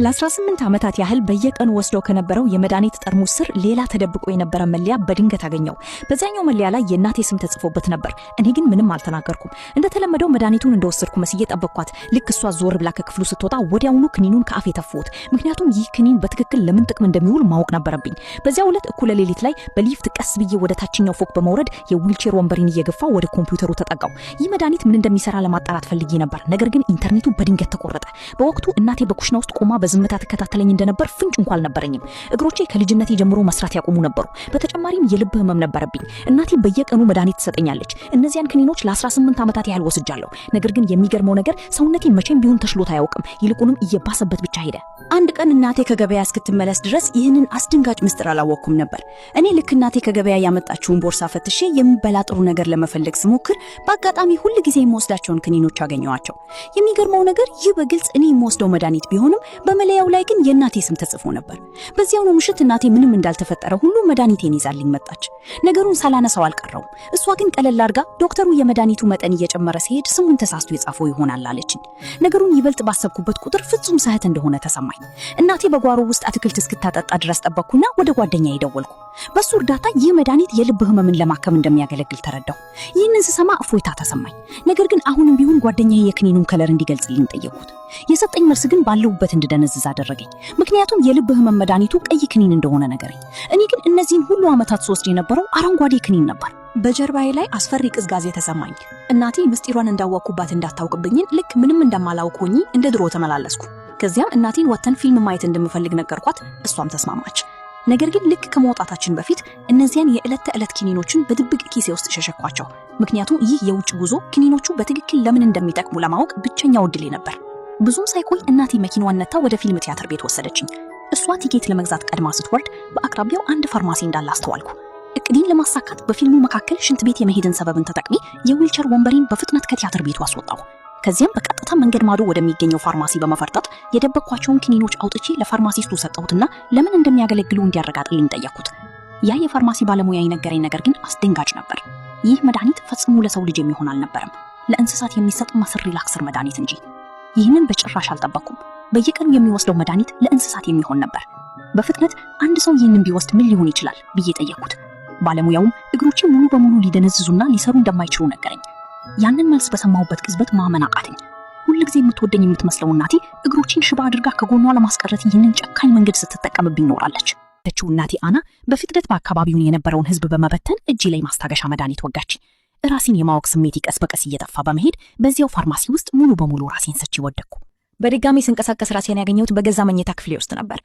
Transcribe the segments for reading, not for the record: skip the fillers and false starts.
ለ18 ዓመታት ያህል በየቀኑ ወስደው ከነበረው የመድኃኒት ጠርሙስ ስር ሌላ ተደብቆ የነበረ መለያ በድንገት አገኘው። በዛኛው መለያ ላይ የእናቴ ስም ተጽፎበት ነበር። እኔ ግን ምንም አልተናገርኩም። እንደተለመደው መድኃኒቱን እንደወሰድኩ መስዬ ጠበቅኳት። ልክ እሷ ዞር ብላ ከክፍሉ ስትወጣ ወዲያውኑ ክኒኑን ከአፌ ተፉት። ምክንያቱም ይህ ክኒን በትክክል ለምን ጥቅም እንደሚውል ማወቅ ነበረብኝ። በዚያው ዕለት እኩለ ሌሊት ላይ በሊፍት ቀስ ብዬ ወደ ታችኛው ፎቅ በመውረድ የዊልቸር ወንበሪን እየገፋው ወደ ኮምፒውተሩ ተጠጋው። ይህ መድኃኒት ምን እንደሚሰራ ለማጣራት ፈልጌ ነበር። ነገር ግን ኢንተርኔቱ በድንገት ተቆረጠ። በወቅቱ እናቴ በኩሽና ውስጥ ቆማ በዝምታ ተከታተለኝ እንደነበር ፍንጭ እንኳን አልነበረኝም። እግሮቼ ከልጅነቴ ጀምሮ መስራት ያቆሙ ነበሩ። በተጨማሪም የልብ ህመም ነበረብኝ። እናቴ በየቀኑ መድኃኒት ትሰጠኛለች። እነዚያን ክኒኖች ለ18 ዓመታት ያህል ወስጃለሁ። ነገር ግን የሚገርመው ነገር ሰውነቴ መቼም ቢሆን ተሽሎት አያውቅም። ይልቁንም እየባሰበት ብቻ ሄደ። አንድ ቀን እናቴ ከገበያ እስክትመለስ ድረስ ይህንን አስደንጋጭ ምስጢር አላወቅኩም ነበር። እኔ ልክ እናቴ ከገበያ ያመጣችውን ቦርሳ ፈትሼ የሚበላ ጥሩ ነገር ለመፈለግ ስሞክር በአጋጣሚ ሁሉ ጊዜ የምወስዳቸውን ክኒኖች አገኘኋቸው። የሚገርመው ነገር ይህ በግልጽ እኔ የምወስደው መድኃኒት ቢሆንም በመለያው ላይ ግን የእናቴ ስም ተጽፎ ነበር። በዚያው ምሽት እናቴ ምንም እንዳልተፈጠረ ሁሉ መድኃኒቴን ይዛልኝ መጣች። ነገሩን ሳላነሳው አልቀረውም። እሷ ግን ቀለል አድርጋ ዶክተሩ የመድኃኒቱ መጠን እየጨመረ ሲሄድ ስሙን ተሳስቶ የጻፈው ይሆናል አለችኝ። ነገሩን ይበልጥ ባሰብኩበት ቁጥር ፍጹም ስህተት እንደሆነ ተሰማኝ። እናቴ በጓሮ ውስጥ አትክልት እስክታጠጣ ድረስ ጠበቅኩና ወደ ጓደኛዬ ደወልኩ። በሱ እርዳታ ይህ መድኃኒት የልብ ህመምን ለማከም እንደሚያገለግል ተረዳሁ። ይህንን ስሰማ እፎይታ ተሰማኝ። ነገር ግን አሁንም ቢሆን ጓደኛዬ የክኒኑን ከለር እንዲገልጽልኝ ጠየቅኩት። የሰጠኝ መልስ ግን ባለሁበት እንድደነዝዝ አደረገኝ። ምክንያቱም የልብ ህመም መድኃኒቱ ቀይ ክኒን እንደሆነ ነገረኝ። እኔ ግን እነዚህን ሁሉ ዓመታት ስወስድ የነበረው አረንጓዴ ክኒን ነበር። በጀርባዬ ላይ አስፈሪ ቅዝቃዜ ተሰማኝ። እናቴ ምስጢሯን እንዳወቅኩባት እንዳታውቅብኝን ልክ ምንም እንደማላውቅ ሆኜ እንደ ድሮ ተመላለስኩ። ከዚያም እናቴን ወተን ፊልም ማየት እንደምፈልግ ነገርኳት። እሷም ተስማማች። ነገር ግን ልክ ከመውጣታችን በፊት እነዚያን የዕለት ተዕለት ክኒኖችን በድብቅ ኪሴ ውስጥ ሸሸኳቸው። ምክንያቱም ይህ የውጭ ጉዞ ክኒኖቹ በትክክል ለምን እንደሚጠቅሙ ለማወቅ ብቸኛው ዕድሌ ነበር። ብዙም ሳይቆይ እናቴ መኪናዋን ነታ ወደ ፊልም ቲያትር ቤት ወሰደችኝ። እሷ ቲኬት ለመግዛት ቀድማ ስትወርድ በአቅራቢያው አንድ ፋርማሲ እንዳለ አስተዋልኩ። እቅዴን ለማሳካት በፊልሙ መካከል ሽንት ቤት የመሄድን ሰበብን ተጠቅሜ የዊልቸር ወንበሪን በፍጥነት ከቲያትር ቤቱ አስወጣሁ። ከዚያም በቀጥታ መንገድ ማዶ ወደሚገኘው ፋርማሲ በመፈርጠጥ የደበቅኳቸውን ክኒኖች አውጥቼ ለፋርማሲስቱ ሰጠሁትና ለምን እንደሚያገለግሉ እንዲያረጋግጥልኝ ጠየቅኩት። ያ የፋርማሲ ባለሙያ የነገረኝ ነገር ግን አስደንጋጭ ነበር። ይህ መድኃኒት ፈጽሞ ለሰው ልጅ የሚሆን አልነበረም፣ ለእንስሳት የሚሰጥ መስር ሪላክሰር መድኃኒት እንጂ። ይህንን በጭራሽ አልጠበቅኩም። በየቀኑ የሚወስደው መድኃኒት ለእንስሳት የሚሆን ነበር። በፍጥነት አንድ ሰው ይህንን ቢወስድ ምን ሊሆን ይችላል ብዬ ጠየቅኩት። ባለሙያውም እግሮቼ ሙሉ በሙሉ ሊደነዝዙና ሊሰሩ እንደማይችሉ ነገረኝ። ያንን መልስ በሰማሁበት ቅጽበት ማመን አቃተኝ። ሁልጊዜ የምትወደኝ የምትመስለው እናቴ እግሮቼን ሽባ አድርጋ ከጎኗ ለማስቀረት ይህንን ጨካኝ መንገድ ስትጠቀምብኝ ኖራለች። እናቴ አና በፍጥነት በአካባቢውን የነበረውን ሕዝብ በመበተን እጄ ላይ ማስታገሻ መድኃኒት ወጋች። ራሴን የማወቅ ስሜት ቀስ በቀስ እየጠፋ በመሄድ በዚያው ፋርማሲ ውስጥ ሙሉ በሙሉ ራሴን ስቼ ወደቅኩ። በድጋሚ ስንቀሳቀስ ራሴን ያገኘሁት በገዛ መኝታ ክፍሌ ውስጥ ነበር።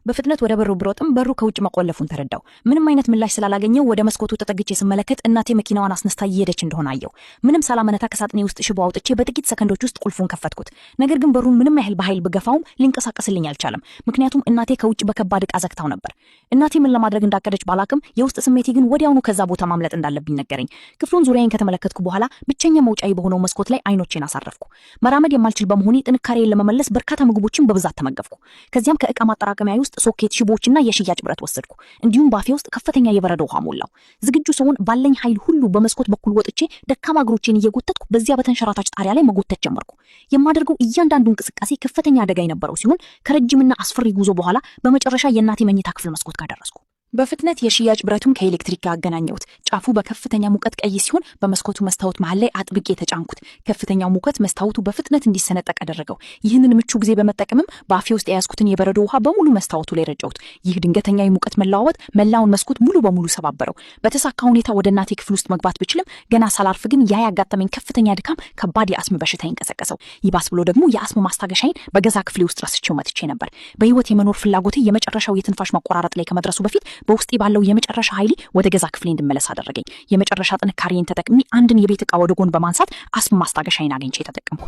በፍጥነት ወደ በሩ ብሮጥም በሩ ከውጭ መቆለፉን ተረዳው። ምንም አይነት ምላሽ ስላላገኘው ወደ መስኮቱ ተጠግቼ ስመለከት እናቴ መኪናዋን አስነስታ እየሄደች እንደሆነ አየው። ምንም ሳላመነታ ከሳጥኔ ውስጥ ሽቦ አውጥቼ በጥቂት ሰከንዶች ውስጥ ቁልፉን ከፈትኩት። ነገር ግን በሩን ምንም ያህል በኃይል ብገፋውም ሊንቀሳቀስልኝ አልቻለም። ምክንያቱም እናቴ ከውጭ በከባድ ዕቃ ዘግታው ነበር። እናቴ ምን ለማድረግ እንዳቀደች ባላቅም የውስጥ ስሜቴ ግን ወዲያውኑ ከዛ ቦታ ማምለጥ እንዳለብኝ ነገረኝ። ክፍሉን ዙሪያዬን ከተመለከትኩ በኋላ ብቸኛ መውጫዬ በሆነው መስኮት ላይ አይኖቼን አሳረፍኩ። መራመድ የማልችል በመሆኔ ጥንካሬን ለመመለስ በርካታ ምግቦችን በብዛት ተመገብኩ። ከዚያም ከዕቃ ማጠራቀሚያ ውስጥ ሶኬት፣ ሽቦችና የሽያጭ ብረት ወሰድኩ። እንዲሁም ባፌ ውስጥ ከፍተኛ የበረዶ ውሃ ሞላው። ዝግጁ ሰውን ባለኝ ኃይል ሁሉ በመስኮት በኩል ወጥቼ ደካማ እግሮቼን እየጎተትኩ በዚያ በተንሸራታች ጣሪያ ላይ መጎተት ጀመርኩ። የማደርገው እያንዳንዱ እንቅስቃሴ ከፍተኛ አደጋ የነበረው ሲሆን ከረጅምና አስፈሪ ጉዞ በኋላ በመጨረሻ የእናቴ መኝታ ክፍል መስኮት ጋር ደረስኩ። በፍጥነት የሽያጭ ብረቱን ከኤሌክትሪክ ጋር አገናኘሁት። ጫፉ በከፍተኛ ሙቀት ቀይ ሲሆን በመስኮቱ መስታወት መሃል ላይ አጥብቄ ተጫንኩት። ከፍተኛው ሙቀት መስታወቱ በፍጥነት እንዲሰነጠቅ አደረገው። ይህንን ምቹ ጊዜ በመጠቀምም በአፌ ውስጥ የያዝኩትን የበረዶ ውሃ በሙሉ መስታወቱ ላይ ረጨሁት። ይህ ድንገተኛ የሙቀት መለዋወጥ መላውን መስኮት ሙሉ በሙሉ ሰባበረው። በተሳካ ሁኔታ ወደ እናቴ ክፍል ውስጥ መግባት ብችልም ገና ሳላርፍ ግን ያ ያጋጠመኝ ከፍተኛ ድካም ከባድ የአስም በሽታ ይንቀሰቀሰው። ይባስ ብሎ ደግሞ የአስም ማስታገሻዬን በገዛ ክፍሌ ውስጥ ረስቼው መጥቼ ነበር። በህይወት የመኖር ፍላጎቴ የመጨረሻው የትንፋሽ መቆራረጥ ላይ ከመድረሱ በፊት በውስጤ ባለው የመጨረሻ ኃይሌ ወደ ገዛ ክፍሌ እንድመለስ አደረገኝ። የመጨረሻ ጥንካሬን ተጠቅሜ አንድን የቤት ዕቃ ወደ ጎን በማንሳት አስም ማስታገሻዬን አግኝቼ ተጠቀምኩ።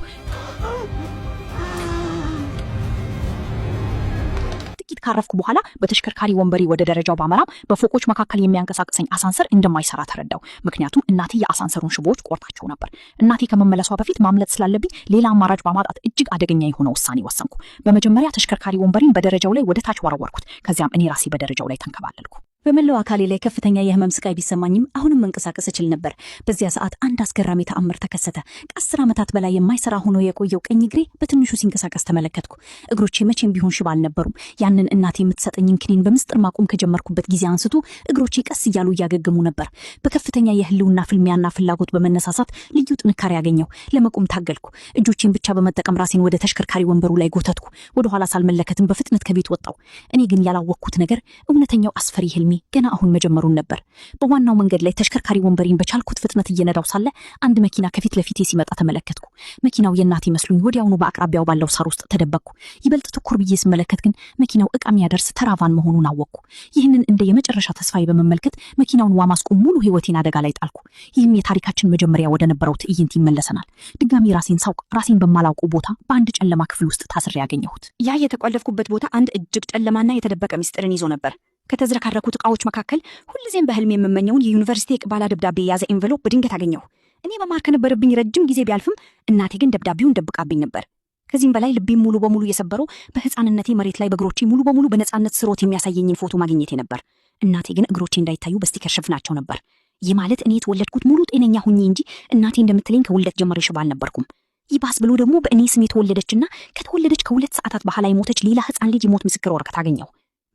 ጥቂት ካረፍኩ በኋላ በተሽከርካሪ ወንበሪ ወደ ደረጃው ባመራም በፎቆች መካከል የሚያንቀሳቅሰኝ አሳንሰር እንደማይሰራ ተረዳው። ምክንያቱም እናቴ የአሳንሰሩን ሽቦዎች ቆርጣቸው ነበር። እናቴ ከመመለሷ በፊት ማምለጥ ስላለብኝ ሌላ አማራጭ በማጣት እጅግ አደገኛ የሆነ ውሳኔ ወሰንኩ። በመጀመሪያ ተሽከርካሪ ወንበሪን በደረጃው ላይ ወደ ታች ወረወርኩት። ከዚያም እኔ ራሴ በደረጃው ላይ ተንከባለልኩ። በመላው አካሌ ላይ ከፍተኛ የህመም ስቃይ ቢሰማኝም አሁንም መንቀሳቀስ እችል ነበር። በዚያ ሰዓት አንድ አስገራሚ ተአምር ተከሰተ። ከ10 ዓመታት በላይ የማይሰራ ሆኖ የቆየው ቀኝ እግሬ በትንሹ ሲንቀሳቀስ ተመለከትኩ። እግሮቼ መቼም ቢሆን ሽባ አልነበሩም። ያንን እናቴ የምትሰጠኝን ክኒን በምስጥር ማቆም ከጀመርኩበት ጊዜ አንስቶ እግሮቼ ቀስ እያሉ እያገገሙ ነበር። በከፍተኛ የህልውና ፍልሚያና ፍላጎት በመነሳሳት ልዩ ጥንካሬ ያገኘው። ለመቆም ታገልኩ። እጆቼን ብቻ በመጠቀም ራሴን ወደ ተሽከርካሪ ወንበሩ ላይ ጎተትኩ። ወደ ኋላ ሳልመለከትም በፍጥነት ከቤት ወጣው። እኔ ግን ያላወቅኩት ነገር እውነተኛው አስፈሪ ህልሜ ገና አሁን መጀመሩን ነበር። በዋናው መንገድ ላይ ተሽከርካሪ ወንበሬን በቻልኩት ፍጥነት እየነዳው ሳለ አንድ መኪና ከፊት ለፊቴ ሲመጣ ተመለከትኩ። መኪናው የእናቴ መስሉኝ ወዲያውኑ በአቅራቢያው ባለው ሳር ውስጥ ተደበቅኩ። ይበልጥ ትኩር ብዬ ስመለከት ግን መኪናው ዕቃ የሚያደርስ ተራቫን መሆኑን አወቅኩ። ይህንን እንደ የመጨረሻ ተስፋዬ በመመልከት መኪናውን ዋማስቆም ሙሉ ህይወቴን አደጋ ላይ ጣልኩ። ይህም የታሪካችን መጀመሪያ ወደ ነበረው ትዕይንት ይመለሰናል። ድጋሚ ራሴን ሳውቅ ራሴን በማላውቀው ቦታ በአንድ ጨለማ ክፍል ውስጥ ታስሬ ያገኘሁት። ያ የተቆለፍኩበት ቦታ አንድ እጅግ ጨለማና የተደበቀ ምስጢርን ይዞ ነበር። ከተዝረከረኩት ዕቃዎች መካከል ሁልጊዜም በህልም የምመኘውን የዩኒቨርሲቲ የቅባላ ደብዳቤ የያዘ ኤንቨሎፕ በድንገት አገኘሁ። እኔ መማር ከነበረብኝ ረጅም ጊዜ ቢያልፍም እናቴ ግን ደብዳቤውን ደብቃብኝ ነበር። ከዚህም በላይ ልቤም ሙሉ በሙሉ የሰበረው በህፃንነቴ መሬት ላይ በእግሮቼ ሙሉ በሙሉ በነፃነት ስሮት የሚያሳየኝን ፎቶ ማግኘቴ ነበር። እናቴ ግን እግሮቼ እንዳይታዩ በስቲከር ሸፍናቸው ነበር። ይህ ማለት እኔ የተወለድኩት ሙሉ ጤነኛ ሁኜ እንጂ እናቴ እንደምትለኝ ከውልደት ጀምሬ ሽባ አልነበርኩም። ይባስ ብሎ ደግሞ በእኔ ስም የተወለደችና ከተወለደች ከ2 ሰዓታት በኋላ የሞተች ሌላ ህፃን ልጅ የሞት ምስክር ወረቀት አገኘሁ።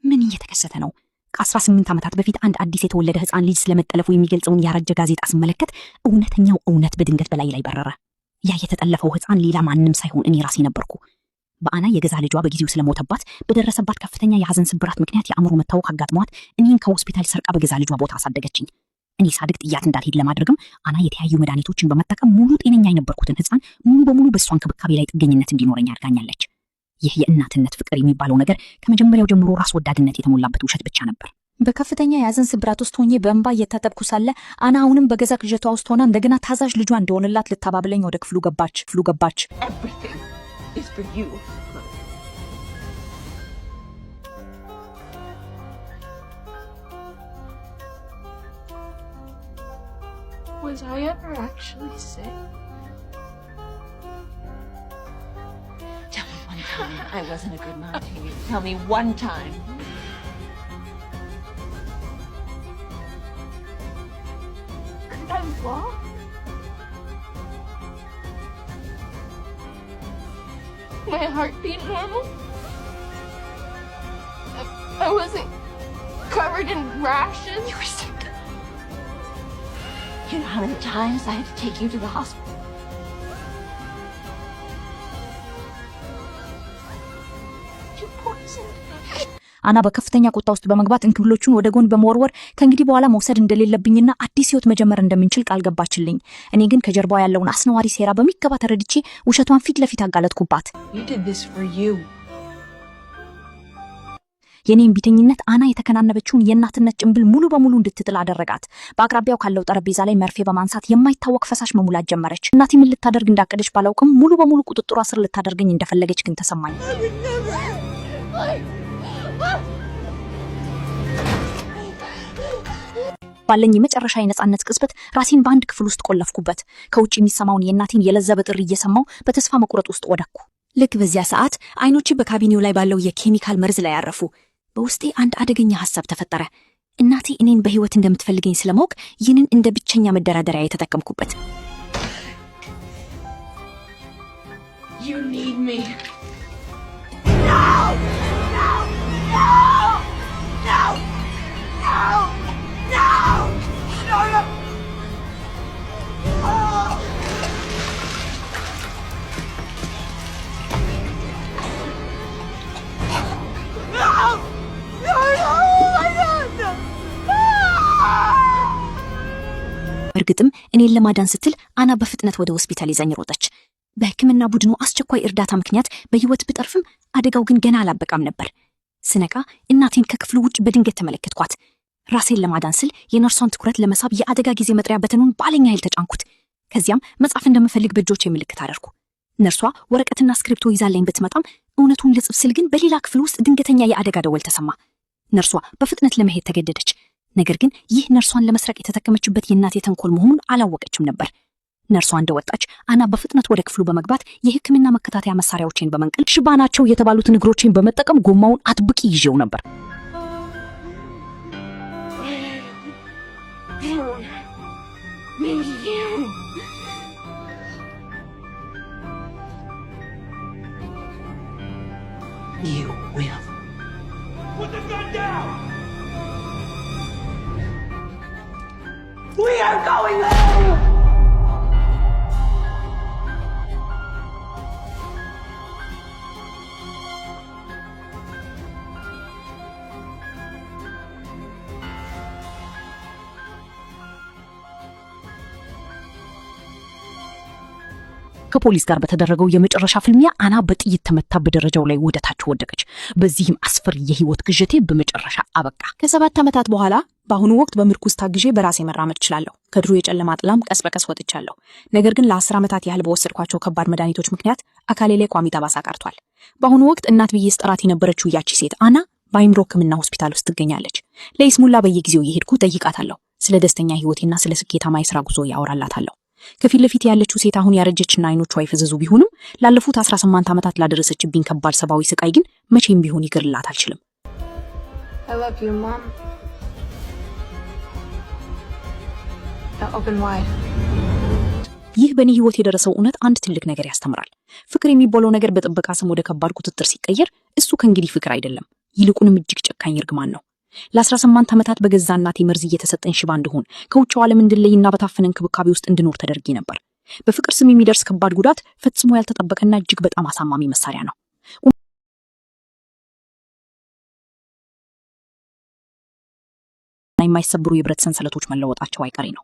ምን እየተከሰተ ነው? ከ18 ዓመታት በፊት አንድ አዲስ የተወለደ ህፃን ልጅ ስለመጠለፉ የሚገልጸውን ያረጀ ጋዜጣ ስመለከት እውነተኛው እውነት በድንገት በላይ ላይ በረረ። ያ የተጠለፈው ህፃን ሌላ ማንም ሳይሆን እኔ ራሴ ነበርኩ። በአና የገዛ ልጇ በጊዜው ስለሞተባት በደረሰባት ከፍተኛ የሐዘን ስብራት ምክንያት የአእምሮ መታወክ አጋጥሟት እኔን ከሆስፒታል ሰርቃ በገዛ ልጇ ቦታ አሳደገችኝ። እኔ ሳድግ ጥያት እንዳልሄድ ለማድረግም አና የተለያዩ መድኃኒቶችን በመጠቀም ሙሉ ጤነኛ የነበርኩትን ህፃን ሙሉ በሙሉ በእሷ እንክብካቤ ላይ ጥገኝነት እንዲኖረኝ አድርጋኛለች። ይህ የእናትነት ፍቅር የሚባለው ነገር ከመጀመሪያው ጀምሮ ራስ ወዳድነት የተሞላበት ውሸት ብቻ ነበር። በከፍተኛ የሐዘን ስብራት ውስጥ ሆኜ በእንባ እየታጠብኩ ሳለ አና አሁንም በገዛ ቅዠቷ ውስጥ ሆና እንደገና ታዛዥ ልጇ እንደሆነላት ልታባብለኝ ወደ ክፍሉ ገባች። Was I ever actually sick? Tell me one time I wasn't a good mom to you. Tell me one time. Could I walk? My heartbeat normal? I wasn't covered in rashes? You were sick. You know how many times I had to take you to the hospital? You poisoned me. አና በከፍተኛ ቁጣ ውስጥ በመግባት እንክብሎቹን ወደ ጎን በመወርወር ከእንግዲህ በኋላ መውሰድ እንደሌለብኝና አዲስ ህይወት መጀመር እንደምንችል ቃል ገባችልኝ። እኔ ግን ከጀርባዋ ያለውን አስነዋሪ ሴራ በሚገባ ተረድቼ ውሸቷን ፊት ለፊት አጋለጥኩባት። You did this for you. የኔን ቢተኝነት አና የተከናነበችውን የእናትነት ጭንብል ሙሉ በሙሉ እንድትጥል አደረጋት። በአቅራቢያው ካለው ጠረጴዛ ላይ መርፌ በማንሳት የማይታወቅ ፈሳሽ መሙላት ጀመረች። እናቴ ምን ልታደርግ እንዳቀደች ባላውቅም ሙሉ በሙሉ ቁጥጥሯ ስር ልታደርገኝ እንደፈለገች ግን ተሰማኝ። ባለኝ የመጨረሻ የነጻነት ቅጽበት ራሴን በአንድ ክፍል ውስጥ ቆለፍኩበት። ከውጭ የሚሰማውን የእናቴን የለዘበ ጥሪ እየሰማው በተስፋ መቁረጥ ውስጥ ወደቅኩ። ልክ በዚያ ሰዓት አይኖቼ በካቢኔው ላይ ባለው የኬሚካል መርዝ ላይ ያረፉ። በውስጤ አንድ አደገኛ ሐሳብ ተፈጠረ። እናቴ እኔን በህይወት እንደምትፈልገኝ ስለማውቅ ይህንን እንደ ብቸኛ መደራደሪያ የተጠቀምኩበት። You need me. እርግጥም እኔን ለማዳን ስትል አና በፍጥነት ወደ ሆስፒታል ይዛኝ ሮጠች። በሕክምና ቡድኑ አስቸኳይ እርዳታ ምክንያት በህይወት ብጠርፍም አደጋው ግን ገና አላበቃም ነበር። ስነቃ እናቴን ከክፍሉ ውጭ በድንገት ተመለከትኳት። ራሴን ለማዳን ስል የነርሷን ትኩረት ለመሳብ የአደጋ ጊዜ መጥሪያ በተኑን ባለኛ ኃይል ተጫንኩት። ከዚያም መጻፍ እንደምፈልግ በእጆቼ ምልክት አደረኩ። ነርሷ ወረቀትና ስክሪፕቶ ይዛለኝ ብትመጣም እውነቱን ልጽፍ ስል ግን በሌላ ክፍል ውስጥ ድንገተኛ የአደጋ ደወል ተሰማ። ነርሷ በፍጥነት ለመሄድ ተገደደች። ነገር ግን ይህ ነርሷን ለመስረቅ የተጠቀመችበት የእናቴ ተንኮል መሆኑን አላወቀችም ነበር። ነርሷ እንደወጣች አና በፍጥነት ወደ ክፍሉ በመግባት የሕክምና መከታተያ መሳሪያዎችን በመንቀል ሽባ ናቸው የተባሉትን እግሮችን በመጠቀም ጎማውን አጥብቂ ይዤው ነበር። You will. Put the gun down! We are going home! ከፖሊስ ጋር በተደረገው የመጨረሻ ፍልሚያ አና በጥይት ተመታ በደረጃው ላይ ወደታች ወደቀች። በዚህም አስፈሪ የህይወት ግዥቴ በመጨረሻ አበቃ። ከ7 ዓመታት በኋላ በአሁኑ ወቅት በምርኩዝ ታግዤ በራሴ መራመድ እችላለሁ። ከድሮ የጨለማ ጥላም ቀስ በቀስ ወጥቻለሁ። ነገር ግን ለ10 ዓመታት ያህል በወሰድኳቸው ከባድ መድኃኒቶች ምክንያት አካሌ ላይ ቋሚ ጠባሳ ቀርቷል። በአሁኑ ወቅት እናት ብዬ ስጠራት የነበረችው ያቺ ሴት አና በአይምሮ ሕክምና ሆስፒታል ውስጥ ትገኛለች። ለይስሙላ በየጊዜው እየሄድኩ ጠይቃታለሁ። ስለ ደስተኛ ህይወቴና ስለ ስኬታማ የሥራ ጉዞ ያወራላታለሁ። ከፊት ለፊት ያለችው ሴት አሁን ያረጀችና አይኖቿ የፈዘዙ ቢሆንም ላለፉት 18 ዓመታት ላደረሰችብኝ ከባድ ሰብአዊ ስቃይ ግን መቼም ቢሆን ይቅርላት አልችልም። I love you, Mom. Now open wide. ይህ በእኔ ህይወት የደረሰው እውነት አንድ ትልቅ ነገር ያስተምራል። ፍቅር የሚባለው ነገር በጥበቃ ስም ወደ ከባድ ቁጥጥር ሲቀየር እሱ ከእንግዲህ ፍቅር አይደለም፣ ይልቁንም እጅግ ጨካኝ እርግማን ነው። ለ18 ዓመታት በገዛ እናቴ መርዝ እየተሰጠኝ ሽባ እንደሆን ከውጭው ዓለም እንድለይና በታፈነ እንክብካቤ ውስጥ እንድኖር ተደርጌ ነበር። በፍቅር ስም የሚደርስ ከባድ ጉዳት ፈጽሞ ያልተጠበቀና እጅግ በጣም አሳማሚ መሳሪያ ነው። የማይሰብሩ የብረት ሰንሰለቶች መለወጣቸው አይቀሬ ነው።